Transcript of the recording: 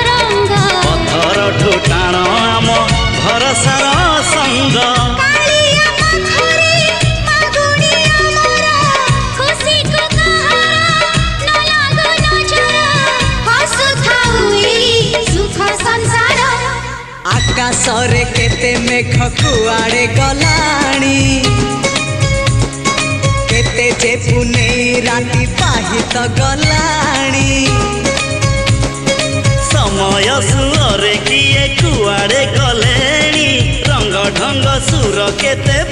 पथर ठुटाण आम भरसार संग आकाशरे केते मेघ कुआड़े गलाणी केते जे पुने राति पाहित गलाणी समय सुरे किए कुआड़े गलेणी रंग ढंग सुर केते